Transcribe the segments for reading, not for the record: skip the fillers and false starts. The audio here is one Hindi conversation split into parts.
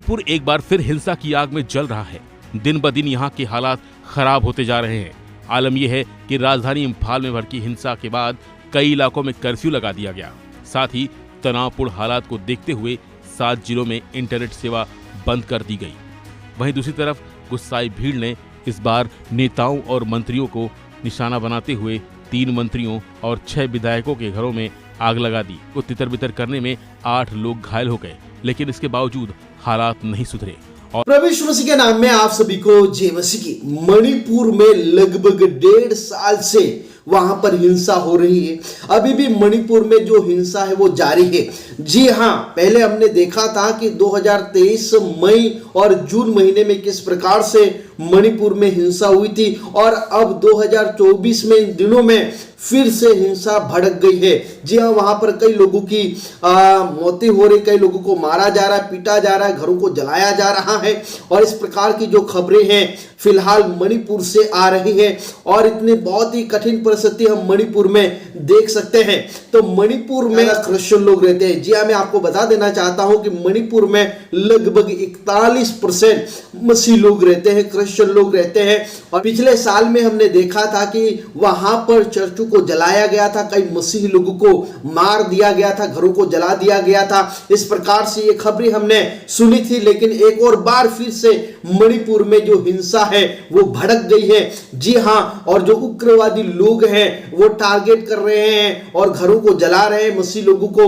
मणिपुर एक बार फिर हिंसा की आग में जल रहा है। दिन ब दिन यहाँ के हालात खराब होते जा रहे हैं। आलम यह है कि राजधानी इम्फाल में भड़की हिंसा के बाद कई इलाकों में कर्फ्यू लगा दिया गया। साथ ही तनावपूर्ण हालात को देखते हुए 7 जिलों में इंटरनेट सेवा बंद कर दी गई। वहीं दूसरी तरफ गुस्साई भीड़ ने इस बार नेताओं और मंत्रियों को निशाना बनाते हुए 3 मंत्रियों और 6 विधायकों के घरों में आग लगा दी। को तितर बितर करने में 8 लोग घायल हो गए, लेकिन इसके बावजूद हालात नहीं सुधरे। प्रभु यीशु मसीह के नाम में आप सभी को जय मसीह की। मणिपुर में लगभग 1.5 साल से वहां पर हिंसा हो रही है। अभी भी मणिपुर में जो हिंसा है वो जारी है। जी हां, पहले हमने देखा था कि 2023 मई और जून महीने में किस प्रकार से मणिपुर में हिंसा हुई थी, और अब 2024 में इन दिनों में फिर से हिंसा भड़क गई है। जी हाँ, वहां पर कई लोगों की मौतें हो रही, कई लोगों को मारा जा रहा है, पीटा जा रहा है, घरों को जलाया जा रहा है। और इस प्रकार की जो खबरें हैं फिलहाल मणिपुर से आ रही है, और इतनी बहुत ही कठिन परिस्थिति हम मणिपुर में देख सकते हैं। तो मणिपुर में क्रिश्चियन लोग रहते हैं। जी हाँ, मैं आपको बता देना चाहता हूं कि मणिपुर में लगभग 41% मसीह लोग रहते हैं, क्रिश्चियन लोग रहते हैं। और पिछले साल में हमने देखा था कि वहां पर चर्चों को जलाया गया था, कई मसीही लोगों को मार दिया गया था, घरों को जला दिया गया था। इस प्रकार से ये खबरें हमने सुनी थी, लेकिन एक और बार फिर से मणिपुर में जो हिंसा है वो भड़क गई है। जी हां, और जो उग्रवादी लोग हैं वो टारगेट कर रहे हैं और घरों को जला रहे हैं, मसीही लोगों को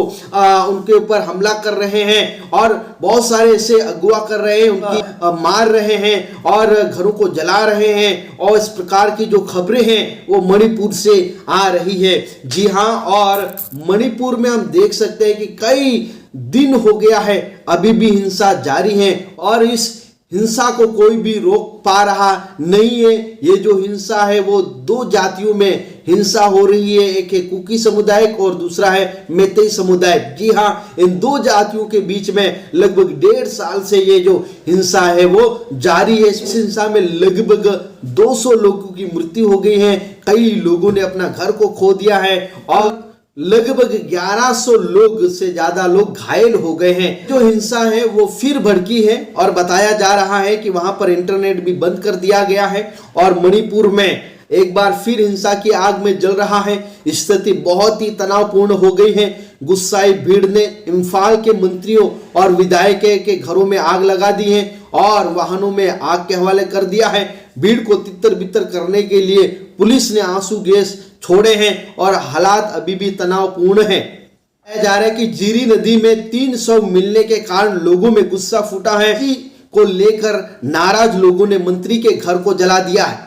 उनके ऊपर हमला कर रहे हैं, और बहुत सारे ऐसे अगवा कर रहे हैं, उनकी मार रहे हैं और घरों को जला रहे हैं। और इस प्रकार की जो खबरें हैं वो मणिपुर से आ रही है। जी हां, और मणिपुर में हम देख सकते हैं कि कई दिन हो गया है, अभी भी हिंसा जारी है, और इस हिंसा को कोई भी रोक पा रहा नहीं है। ये जो हिंसा है वो 2 जातियों में हिंसा हो रही है, एक है कुकी समुदाय और दूसरा है मैतेई समुदाय। जी हां, इन 2 जातियों के बीच में लगभग 1.5 साल से ये जो हिंसा है वो जारी है। इस हिंसा में लगभग 200 लोगों की मृत्यु हो गई है, कई लोगों ने अपना घर को खो दिया है, और लगभग 1100 लोग से ज्यादा लोग घायल हो गए हैं। जो हिंसा है वो फिर भड़की है, और बताया जा रहा है कि वहां पर इंटरनेट भी बंद कर दिया गया है, और मणिपुर में एक बार फिर हिंसा की आग में जल रहा है। स्थिति बहुत ही तनावपूर्ण हो गई है। गुस्साई भीड़ ने इम्फाल के मंत्रियों और विधायकों के घरों में आग लगा दी है और वाहनों में आग के हवाले कर दिया है। भीड़ को तितर बितर करने के लिए पुलिस ने आंसू गैस छोड़े हैं, और हालात अभी भी तनावपूर्ण है। कहा जा रहा है कि जीरी नदी में 300 मिलने के कारण लोगों में गुस्सा फूटा है, को लेकर नाराज लोगों ने मंत्री के घर को जला दिया है।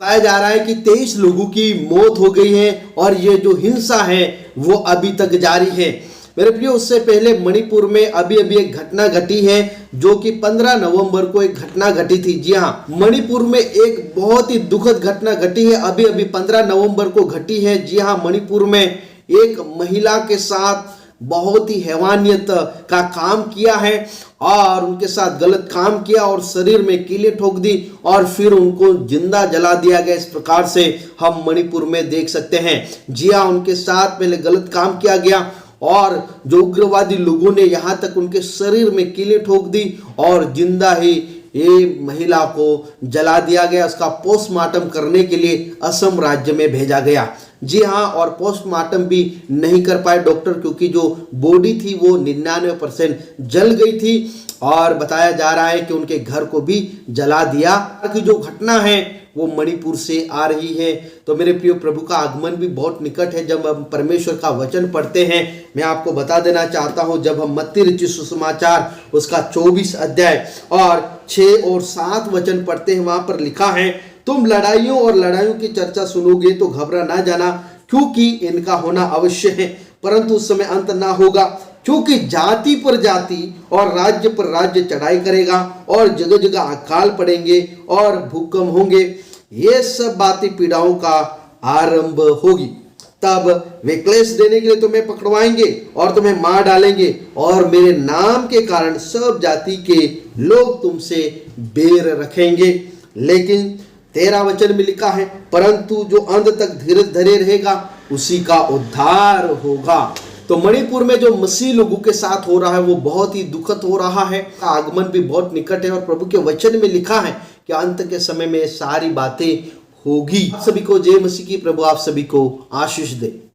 बताया जा रहा है कि 23 लोगों की मौत हो गई है, और ये जो हिंसा है वो अभी तक जारी है। मेरे प्रियो, उससे पहले मणिपुर में अभी एक घटना घटी है, जो कि 15 नवंबर को एक घटना घटी थी। जी हाँ, मणिपुर में एक बहुत ही दुखद घटना घटी है, अभी 15 नवंबर को घटी है। जी हाँ, मणिपुर में एक महिला के साथ बहुत ही हैवानियत का काम किया है, और उनके साथ गलत काम किया और शरीर में कीलें ठोक दी, और फिर उनको जिंदा जला दिया गया। इस प्रकार से हम मणिपुर में देख सकते हैं। जी हाँ, उनके साथ पहले गलत काम किया गया, और जो उग्रवादी लोगों ने यहाँ तक उनके शरीर में कीलें ठोक दी, और जिंदा ही ये महिला को जला दिया गया। उसका पोस्टमार्टम करने के लिए असम राज्य में भेजा गया। जी हाँ, और पोस्टमार्टम भी नहीं कर पाए डॉक्टर, क्योंकि जो बॉडी थी वो 99% जल गई थी, और बताया जा रहा है कि उनके घर को भी जला दिया। कि जो घटना है वो मणिपुर से आ रही है। तो मेरे प्रिय, प्रभु का आगमन भी बहुत निकट है। जब हम परमेश्वर का वचन पढ़ते हैं, मैं आपको बता देना चाहता हूं, जब हम मत्ती रचित सुसमाचार उसका 24 अध्याय और 6 और 7 वचन पढ़ते हैं, वहां पर लिखा है, तुम लड़ाइयों और लड़ाइयों की चर्चा सुनोगे तो घबरा ना जाना, क्योंकि इनका होना अवश्य है, परंतु उस समय अंत ना होगा। क्योंकि जाति पर जाति और राज्य पर राज्य चढ़ाई करेगा, और जगह जगह अकाल पड़ेंगे और भूकंप होंगे। ये सब बातें पीड़ाओं का आरंभ होगी। तब वे क्लेश देने के लिए तुम्हें पकड़वाएंगे और तुम्हें मार डालेंगे, और मेरे नाम के कारण सब जाति के लोग तुमसे बैर रखेंगे। लेकिन 13 वचन में लिखा है, परंतु जो अंत तक धीरज धरे रहेगा उसी का उद्धार होगा। तो मणिपुर में जो मसीह लोगों के साथ हो रहा है वो बहुत ही दुखद हो रहा है। आगमन भी बहुत निकट है और प्रभु के वचन में लिखा है कि अंत के समय में सारी बातें होगी। आप सभी को जय मसीह की। प्रभु आप सभी को आशीष दे।